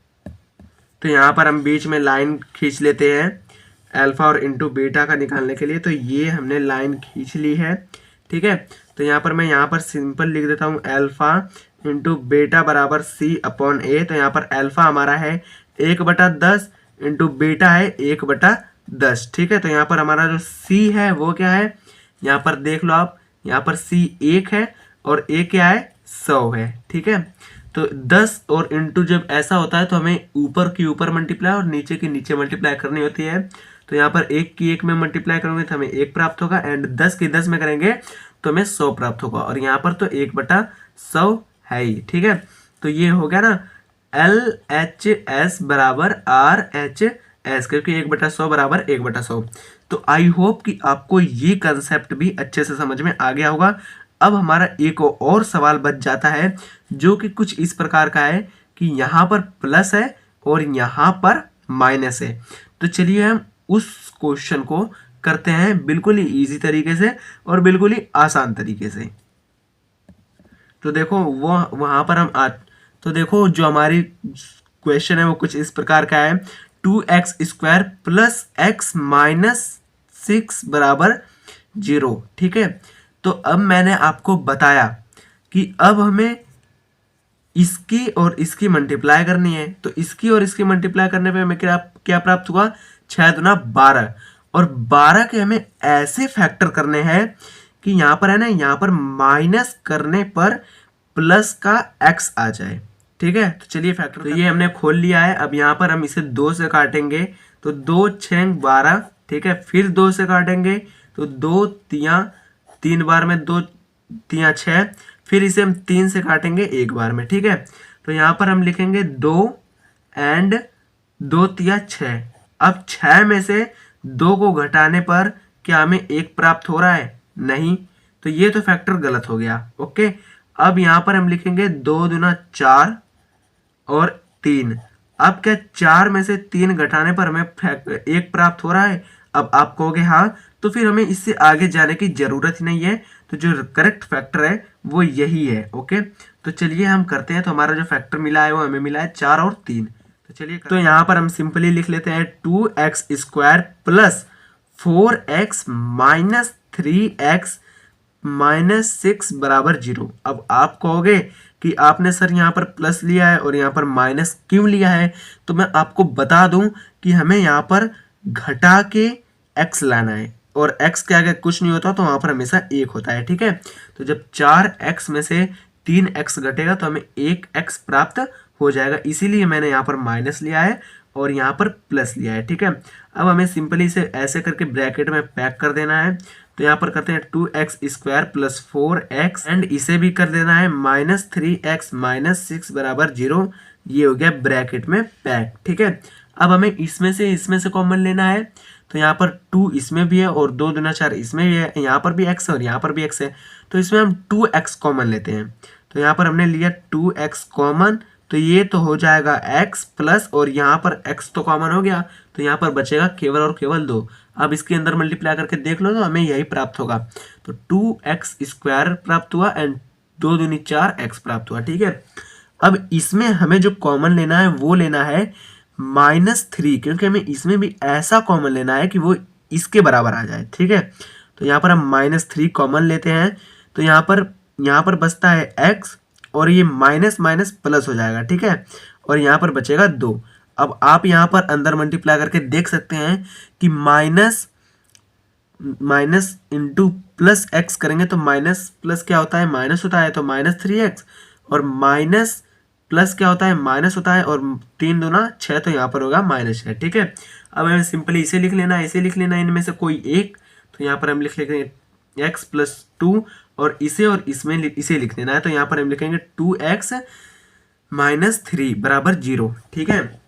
तो यहाँ पर हम बीच में लाइन खींच लेते हैं अल्फा और इंटू बीटा का निकालने के लिए, तो ये हमने लाइन खींच ली है, ठीक है। तो यहाँ पर मैं यहाँ पर सिंपल लिख देता हूँ अल्फा इंटू बीटा बराबर C/A। तो यहाँ पर अल्फा हमारा है 1/10 इंटू बीटा है 1/10, ठीक है। तो यहाँ पर हमारा जो C है वो क्या है, यहाँ पर देख लो आप, यहाँ पर C 1 है और A क्या है 100 है, ठीक है। तो 10 और इंटू जब ऐसा होता है तो हमें ऊपर की ऊपर मल्टीप्लाई और नीचे की नीचे मल्टीप्लाई करनी होती है। तो यहाँ पर 1 की 1 में मल्टीप्लाई करोगे तो हमें 1 प्राप्त होगा एंड 10 की 10 में करेंगे तो हमें 100 प्राप्त होगा, और यहाँ पर तो 1/100 है ही, ठीक है। तो ये हो गया ना LHS बराबर RHS, क्योंकि 1/100 बराबर 1/100। तो आई होप कि आपको ये कंसेप्ट भी अच्छे से समझ में आ गया होगा। अब हमारा एक और सवाल बच जाता है जो कि कुछ इस प्रकार का है कि यहाँ पर प्लस है और यहाँ पर माइनस है। तो चलिए हम उस क्वेश्चन को करते हैं बिल्कुल ही इजी तरीके से और बिल्कुल ही आसान तरीके से। तो देखो वो वहाँ पर हम तो देखो जो हमारी क्वेश्चन है वो कुछ इस प्रकार का है, 2x² प्लस x माइनस 6 बराबर 0। ठीक है, तो अब मैंने आपको बताया कि अब हमें इसकी और इसकी मल्टीप्लाई करनी है। तो इसकी और इसकी मल्टीप्लाई करने पे हमें क्या प्राप्त हुआ, 6 दूना 12। और 12 के हमें ऐसे फैक्टर करने हैं कि यहाँ पर है ना, यहाँ पर माइनस करने पर प्लस का x आ जाए। ठीक है, तो चलिए फैक्टर, तो ये हमने खोल लिया है। अब यहाँ पर हम इसे 2 से काटेंगे तो 2 6 12। ठीक है, फिर 2 से काटेंगे तो 2 तिया 3 बार में 2 तिया 6। फिर इसे हम 3 से काटेंगे एक बार में। ठीक है, तो यहाँ पर हम लिखेंगे 2 एंड 2 तिया 6। अब 6 में से 2 को घटाने पर क्या हमें 1 प्राप्त हो रहा है, नहीं, तो ये तो फैक्टर गलत हो गया। ओके, अब यहाँ पर हम लिखेंगे 2 दूना 4 और 3। अब क्या 4 में से 3 घटाने पर हमें 1 प्राप्त हो रहा है। अब आप कहोगे हाँ, तो फिर हमें इससे आगे जाने की जरूरत ही नहीं है, तो जो करेक्ट फैक्टर है वो यही है। ओके, तो चलिए हम करते हैं। तो हमारा जो फैक्टर मिला है वो हमें मिला है 4 और 3। तो चलिए, तो यहाँ पर हम सिंपली लिख लेते हैं 2x² plus 4x minus 3x minus 6 बराबर 0। अब आप कहोगे कि आपने सर यहाँ पर प्लस लिया है और यहाँ पर माइनस क्यों लिया है, तो मैं आपको बता दूं कि हमें यहाँ पर घटा के x लाना है, और x के आगे कुछ नहीं होता तो वहाँ पर हमेशा 1 होता है। ठीक है, तो जब 4x में से 3x घटेगा तो हमें 1x प्राप्त हो जाएगा, इसीलिए मैंने यहाँ पर माइनस लिया है और यहाँ पर प्लस लिया है। ठीक है, अब हमें सिंपली इसे ऐसे करके ब्रैकेट में पैक कर देना है। तो यहाँ पर करते हैं 2x² प्लस 4x एंड इसे भी कर देना है माइनस 3x माइनस 6 बराबर 0। ये हो गया ब्रैकेट में पैक। ठीक है, अब हमें इसमें से कॉमन लेना है। तो यहाँ पर 2 इसमें भी है और 2 दूना 4 इसमें भी है, यहाँ पर भी x है और यहाँ पर भी x है, तो इसमें हम 2x कॉमन लेते हैं। तो यहाँ पर हमने लिया 2x कॉमन, तो ये तो हो जाएगा x प्लस, और यहाँ पर x तो कॉमन हो गया, तो यहाँ पर बचेगा केवल और केवल 2। अब इसके अंदर मल्टीप्लाई करके देख लो तो हमें यही प्राप्त होगा। तो 2x² प्राप्त हुआ एंड 2 दूनी 4x प्राप्त हुआ। ठीक है, अब इसमें हमें जो कॉमन लेना है वो लेना है -3, क्योंकि हमें इसमें भी ऐसा कॉमन लेना है कि वो इसके बराबर आ जाए। ठीक है, तो यहाँ पर हम -3 कॉमन लेते हैं। तो यहाँ पर बचता है x और ये माइनस माइनस प्लस हो जाएगा। ठीक है, और यहाँ पर बचेगा 2। अब आप यहाँ पर अंदर मल्टीप्लाई करके देख सकते हैं कि माइनस इंटू प्लस x करेंगे तो माइनस प्लस क्या होता है, माइनस होता है, तो -3x, और माइनस प्लस क्या होता है, माइनस होता है, और 3 दूना 6, तो यहाँ पर होगा -6। ठीक है, अब हमें सिंपली इसे लिख लेना है, इसे लिख लेना है, इनमें से कोई एक। तो यहाँ पर हम लिख लेंगे x प्लस 2 और इसमें इसे लिख लेना है। तो यहाँ पर हम लिखेंगे 2x माइनस 3 बराबर 0। ठीक है,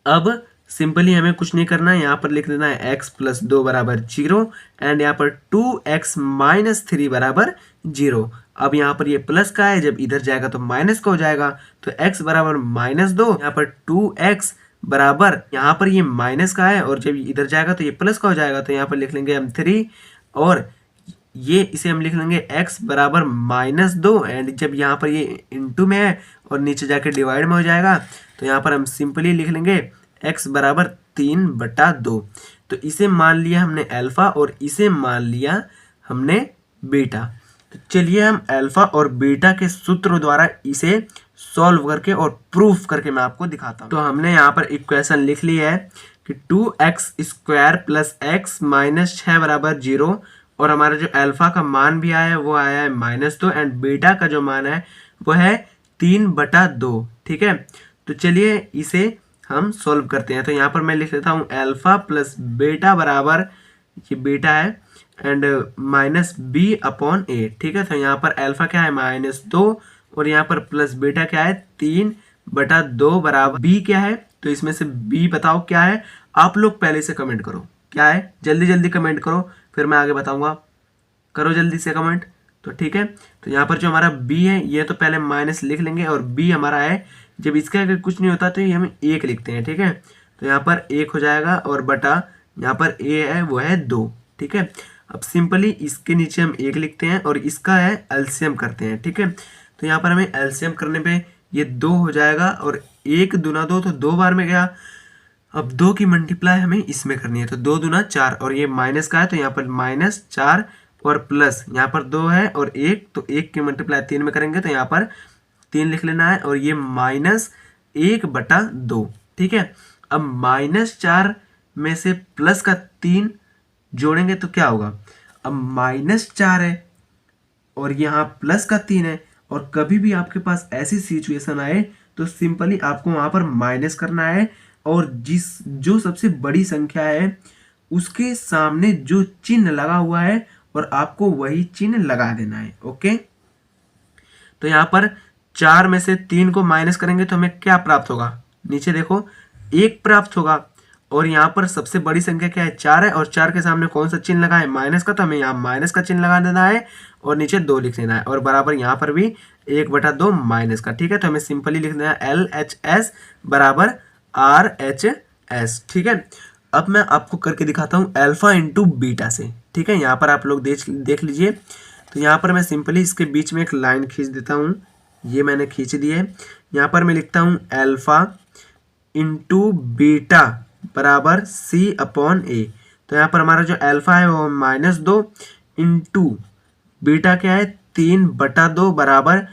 अब सिंपली हमें कुछ नहीं करना है, यहाँ पर लिख देना है x प्लस 2 बराबर 0 एंड यहाँ पर 2x माइनस 3 बराबर 0। अब यहाँ पर ये प्लस का है, जब इधर जाएगा तो माइनस का हो जाएगा, तो x बराबर -2, यहाँ पर 2x बराबर, यहाँ पर ये माइनस का है और जब इधर जाएगा तो ये प्लस का हो जाएगा, तो यहाँ पर लिख लेंगे हम 3 और ये इसे हम लिख लेंगे x बराबर -2 एंड जब यहाँ पर ये इंटू में है और नीचे जाके डिवाइड में हो जाएगा, तो यहाँ पर हम सिंपली लिख लेंगे x बराबर 3/2। तो इसे मान लिया हमने अल्फा और इसे मान लिया हमने बीटा। तो चलिए हम अल्फा और बीटा के सूत्र द्वारा इसे सॉल्व करके और प्रूफ करके मैं आपको दिखाता हूँ। तो हमने यहाँ पर इक्वेशन लिख ली है कि 2x² प्लस x माइनस 6 बराबर 0, और हमारा जो अल्फा का मान भी आया है वो आया है -2 एंड बीटा का जो मान है वो है 3/2। ठीक है, तो चलिए इसे हम सॉल्व करते हैं। तो यहाँ पर मैं लिख लेता हूँ अल्फा प्लस बीटा बराबर, ये बीटा है एंड -b/a। ठीक है, तो यहाँ पर अल्फा क्या है -2 और यहाँ पर प्लस बीटा क्या है 3/2 बराबर b क्या है, तो इसमें से b बताओ क्या है। आप लोग पहले से कमेंट करो क्या है, जल्दी जल्दी कमेंट करो, फिर मैं आगे बताऊंगा। करो जल्दी से कमेंट। तो ठीक है, तो यहाँ पर जो हमारा b है ये तो पहले माइनस लिख लेंगे, और b हमारा है, जब इसके आगे कुछ नहीं होता तो ये हम 1 लिखते हैं। ठीक है, तो यहाँ पर 1 हो जाएगा और बटा यहाँ पर a है वो है 2। ठीक है, अब सिंपली इसके नीचे हम 1 लिखते हैं और इसका है एलसीएम करते हैं। ठीक है, तो यहाँ पर हमें एलसीएम करने पे ये 2 हो जाएगा और 1 दूना 2 तो 2 बार में गया। अब 2 की मल्टीप्लाई हमें इसमें करनी है, तो 2 दूना 4 और ये माइनस का है तो यहाँ पर -4 और प्लस यहाँ पर 2 है और 1, तो 1 की मल्टीप्लाई 3 में करेंगे तो यहाँ पर 3 लिख लेना है और ये -1/2। ठीक है, अब -4 में से प्लस का 3 जोड़ेंगे तो क्या होगा, अब -4 है और यहाँ प्लस का 3 है, और कभी भी आपके पास ऐसी सिचुएशन आए तो सिंपली आपको वहां पर माइनस करना है और जो सबसे बड़ी संख्या है उसके सामने जो चिन्ह लगा हुआ है और आपको वही चिन्ह लगा देना है। ओके, तो यहाँ पर 4 में से 3 को माइनस करेंगे तो हमें क्या प्राप्त होगा, नीचे देखो 1 प्राप्त होगा। और यहाँ पर सबसे बड़ी संख्या क्या है, 4 है, और 4 के सामने कौन सा चिन्ह लगा है, माइनस का, तो हमें यहाँ माइनस का चिन्ह लगा देना है और नीचे 2 लिख देना है और बराबर यहाँ पर भी 1/2 माइनस का। ठीक है, तो हमें सिंपली लिख देना है LHS बराबर RHS। ठीक है, अब मैं आपको करके दिखाता हूँ अल्फा इंटू बीटा से। ठीक है, यहाँ पर आप लोग देख लीजिए। तो यहाँ पर मैं सिंपली इसके बीच में एक लाइन खींच देता हूँ, ये मैंने खींच दी है। यहाँ पर मैं लिखता हूँ अल्फा इंटू बीटा बराबर C/A। तो यहाँ पर हमारा जो अल्फा है वो -2 इंटू बीटा क्या है 3/2 बराबर,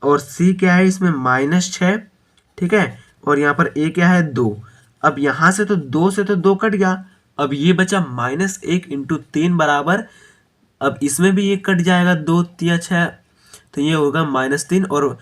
और C क्या है इसमें -6। ठीक है, और यहाँ पर A क्या है 2। अब यहाँ से तो 2 से तो 2 कट गया, अब ये बचा -1 इंटू 3 बराबर, अब इसमें भी ये कट जाएगा 2 3 6, तो ये होगा -3 और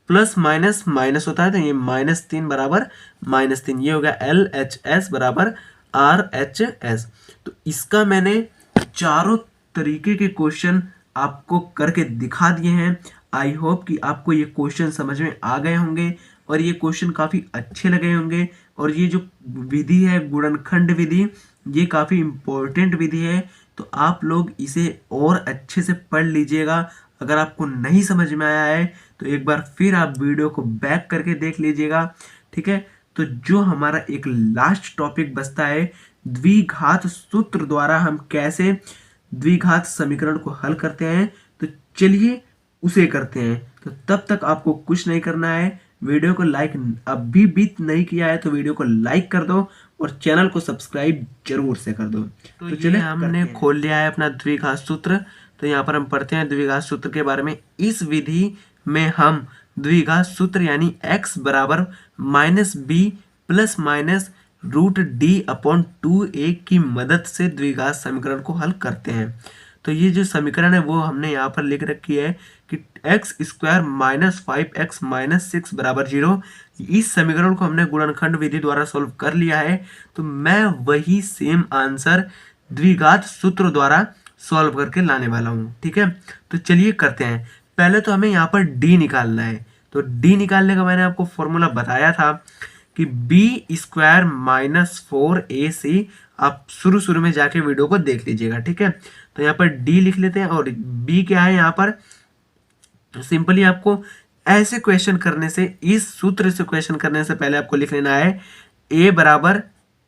प्लस माइनस माइनस होता है तो ये -3 बराबर -3, ये हो गया LHS बराबर RHS। तो इसका मैंने चारों तरीके के क्वेश्चन आपको करके दिखा दिए हैं। आई होप कि आपको ये क्वेश्चन समझ में आ गए होंगे और ये क्वेश्चन काफ़ी अच्छे लगे होंगे। और ये जो विधि है गुणनखंड विधि, ये काफ़ी इम्पोर्टेंट विधि है, तो आप लोग इसे और अच्छे से पढ़ लीजिएगा। अगर आपको नहीं समझ में आया है तो एक बार फिर आप वीडियो को बैक करके देख लीजिएगा। ठीक है, तो जो हमारा एक लास्ट टॉपिक बचता है, द्विघात सूत्र द्वारा हम कैसे द्विघात समीकरण को हल करते हैं, तो चलिए उसे करते हैं। तो तब तक आपको कुछ नहीं करना है, वीडियो को लाइक अभी भी नहीं किया है तो वीडियो को लाइक कर दो और चैनल को सब्सक्राइब जरूर से कर दो। तो चलिए हमने खोल लिया है अपना द्विघात सूत्र। तो यहाँ पर हम पढ़ते हैं द्विघात सूत्र के बारे में। इस विधि में हम द्विघात सूत्र यानी x बराबर -b प्लस माइनस √d/2a की मदद से द्विघात समीकरण को हल करते हैं। तो ये जो समीकरण है वो हमने यहाँ पर लिख रखी है कि x² - 5x - 6 बराबर 0। इस समीकरण को हमने गुणनखंड विधि द्वारा सॉल्व कर लिया है, तो मैं वही सेम आंसर द्विघात सूत्र द्वारा सॉल्व करके लाने वाला हूँ। ठीक है, तो चलिए करते हैं। पहले तो हमें यहाँ पर d निकालना है, तो d निकालने का मैंने आपको फॉर्मूला बताया था कि b² - 4ac। आप शुरू में जाके वीडियो को देख लीजिएगा। ठीक है, तो यहाँ पर d लिख लेते हैं और b क्या है यहाँ पर। तो सिंपली आपको ऐसे क्वेश्चन करने से, इस सूत्र से क्वेश्चन करने से पहले आपको लिख लेना है a बराबर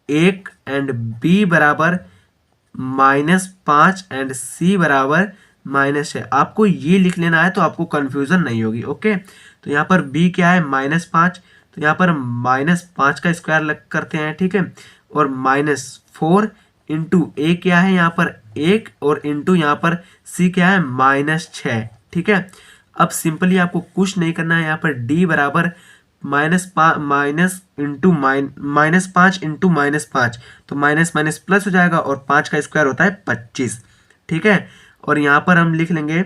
1 एंड b बराबर -5 एंड c बराबर -6। आपको ये लिख लेना है तो आपको कंफ्यूजन नहीं होगी। ओके, तो यहाँ पर b क्या है -5, तो यहाँ पर -5 का स्क्वायर लग करते हैं। ठीक है, और -4 इंटू a क्या है यहाँ पर 1 और इंटू यहाँ पर c क्या है -6। ठीक है, अब सिंपली आपको कुछ नहीं करना है। यहाँ पर d बराबर -5 इंटू -5, तो माइनस माइनस प्लस हो जाएगा और 5 का स्क्वायर होता है 25। ठीक है, और यहाँ पर हम लिख लेंगे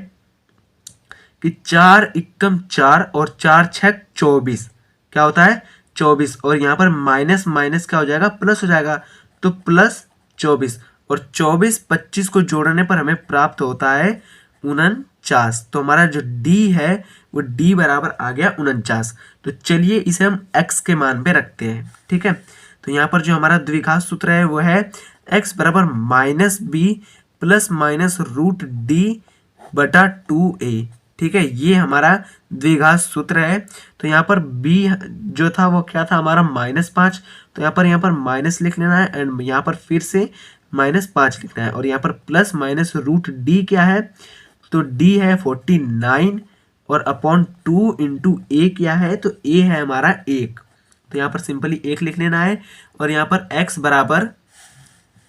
कि 4 × 4 और 4 × 6 24 क्या होता है 24, और यहाँ पर माइनस माइनस क्या हो जाएगा प्लस हो जाएगा, तो +24, और 24 25 को जोड़ने पर हमें प्राप्त होता है 49। तो हमारा जो d है वो d बराबर आ गया 49। तो चलिए इसे हम x के मान पे रखते हैं। ठीक है, तो यहाँ पर जो हमारा द्विघात सूत्र है वो है x बराबर -b प्लस माइनस √d/2a। ठीक है, ये हमारा द्विघात सूत्र है। तो यहाँ पर b जो था वो क्या था हमारा -5, तो यहाँ पर माइनस लिख लेना है एंड यहाँ पर फिर से -5 लिखना है, और यहाँ पर प्लस माइनस √d क्या है, तो d है 49 और अपॉन 2 इंटू ए क्या है, तो ए है हमारा 1, तो यहाँ पर सिंपली 1 लिख लेना है। और यहाँ पर x बराबर,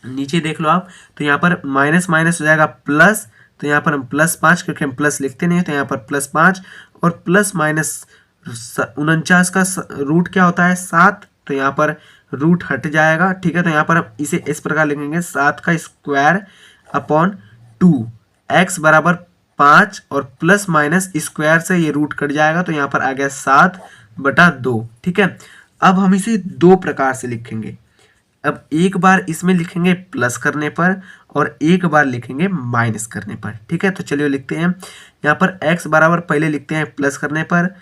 नीचे देख लो आप, तो यहाँ पर माइनस माइनस हो जाएगा प्लस, तो यहाँ पर हम +5, क्योंकि हम प्लस लिखते नहीं है, तो यहाँ पर +5 और प्लस माइनस 49 का रूट क्या होता है 7, तो यहाँ पर रूट हट जाएगा। ठीक है, तो यहाँ पर हम इसे इस प्रकार लिखेंगे 7 का स्क्वायर अपॉन 2, x बराबर 5 और प्लस माइनस स्क्वायर से ये रूट कट जाएगा, तो यहाँ पर आ गया 7/2। ठीक है, अब हम इसे दो प्रकार से लिखेंगे। अब एक बार इसमें लिखेंगे प्लस करने पर और एक बार लिखेंगे माइनस करने पर। ठीक है, तो चलिए लिखते हैं। यहाँ पर x बराबर पहले लिखते हैं प्लस करने पर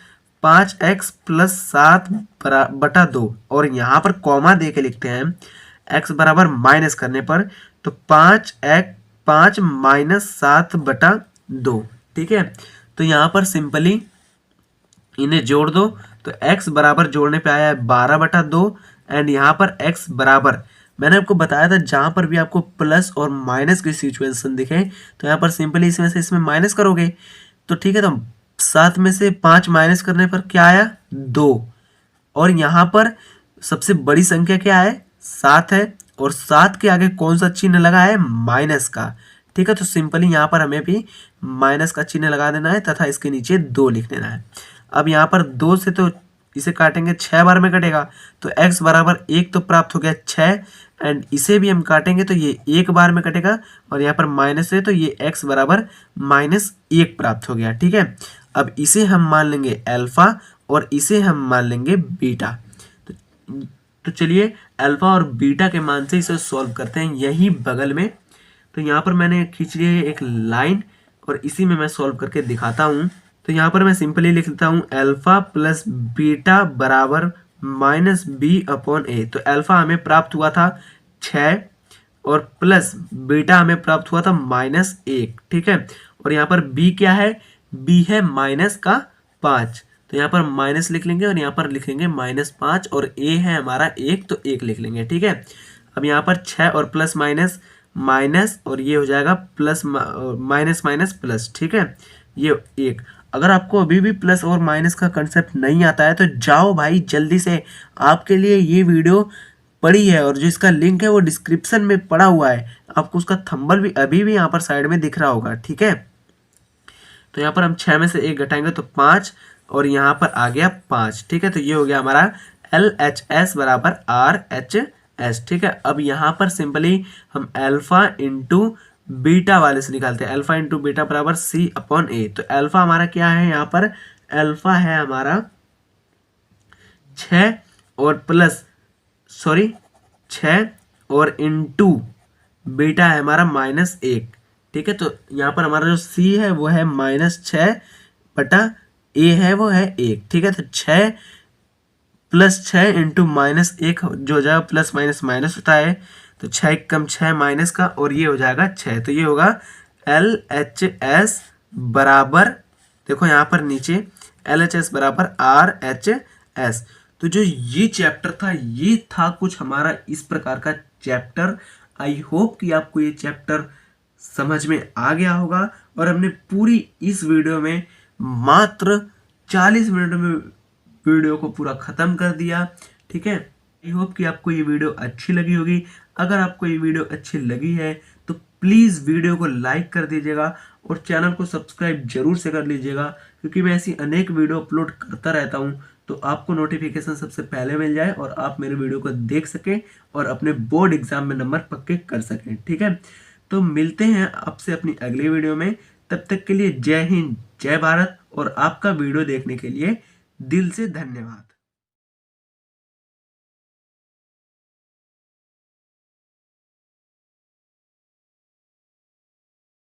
5x प्लस 7/2 और यहाँ पर कॉमा दे के लिखते हैं x बराबर माइनस करने पर, तो 5 माइनस 7/2। ठीक है, तो यहाँ पर सिंपली इन्हें जोड़ दो, तो x बराबर जोड़ने पे आया है 12/2 एंड यहाँ पर x बराबर, मैंने आपको बताया था जहाँ पर भी आपको प्लस और माइनस की सिचुएशन दिखे तो यहाँ पर सिंपली इसमें से इसमें माइनस करोगे। तो ठीक है, तो 7 में से 5 माइनस करने पर क्या आया 2, और यहाँ पर सबसे बड़ी संख्या क्या है 7 है, और 7 के आगे कौन सा चिन्ह लगा है माइनस का। ठीक है, तो सिंपली यहाँ पर हमें भी माइनस का चिन्ह लगा देना है तथा इसके नीचे 2 लिख देना है। अब यहाँ पर 2 से तो इसे काटेंगे 6 बार में कटेगा, तो x बराबर 1 तो प्राप्त हो गया 6 एंड इसे भी हम काटेंगे तो ये 1 बार में कटेगा, और यहाँ पर माइनस है तो ये x बराबर -1 प्राप्त हो गया। ठीक है, अब इसे हम मान लेंगे अल्फा और इसे हम मान लेंगे बीटा। तो चलिए अल्फा और बीटा के मान से इसे सॉल्व करते हैं यही बगल में। तो यहाँ पर मैंने खींच ली है एक लाइन और इसी में मैं सॉल्व करके दिखाता हूँ। तो यहाँ पर मैं सिंपली लिख लेता हूँ अल्फा प्लस बीटा बराबर -b/a। तो अल्फा हमें प्राप्त हुआ था 6 और प्लस बीटा हमें प्राप्त हुआ था -1। ठीक है, और यहाँ पर b क्या है, b है -5, तो यहाँ पर माइनस लिख लेंगे और यहाँ पर लिखेंगे -5 और a है हमारा 1, तो 1 लिख लेंगे। ठीक है, अब यहाँ पर 6 और प्लस माइनस माइनस और ये हो जाएगा प्लस माइनस माइनस प्लस। ठीक है, ये 1। अगर आपको अभी भी प्लस और माइनस का कंसेप्ट नहीं आता है तो जाओ भाई जल्दी से, आपके लिए ये वीडियो पड़ी है और जो इसका लिंक है वो डिस्क्रिप्शन में पड़ा हुआ है, आपको उसका थंबनेल भी अभी भी यहाँ पर साइड में दिख रहा होगा। ठीक है, तो यहाँ पर हम 6 में से 1 घटाएंगे तो 5 और यहाँ पर आ गया 5। ठीक है, तो ये हो गया हमारा LHS बराबर RHS। ठीक है, अब यहाँ पर सिंपली हम अल्फा इंटू बीटा वाले से निकालते हैं। अल्फा इंटू बीटा बराबर C/A। तो अल्फा हमारा क्या है, यहाँ पर अल्फा है हमारा 6 और प्लस 6 और इंटू बीटा है हमारा -1। ठीक है, तो यहाँ पर हमारा जो C है वो है -6/A है वो है 1। ठीक है, तो 6 + 6 इंटू -1 जो हो जाएगा प्लस माइनस माइनस होता है, तो 6 कम 6 माइनस का और ये हो जाएगा 6, तो ये होगा LHS बराबर, देखो यहाँ पर नीचे LHS बराबर RHS। तो जो ये चैप्टर था ये था कुछ हमारा इस प्रकार का चैप्टर। आई होप कि आपको ये चैप्टर समझ में आ गया होगा और हमने पूरी इस वीडियो में मात्र 40 मिनट में वीडियो को पूरा ख़त्म कर दिया। ठीक है, आई होप कि आपको ये वीडियो अच्छी लगी होगी। अगर आपको ये वीडियो अच्छी लगी है तो प्लीज़ वीडियो को लाइक कर दीजिएगा और चैनल को सब्सक्राइब जरूर से कर लीजिएगा, क्योंकि मैं ऐसी अनेक वीडियो अपलोड करता रहता हूँ तो आपको नोटिफिकेशन सबसे पहले मिल जाए और आप मेरे वीडियो को देख सकें और अपने बोर्ड एग्जाम में नंबर पक्के कर सकें। ठीक है, तो मिलते हैं आपसे अपनी अगली वीडियो में। तब तक के लिए जय हिंद, जय भारत और आपका वीडियो देखने के लिए दिल से धन्यवाद।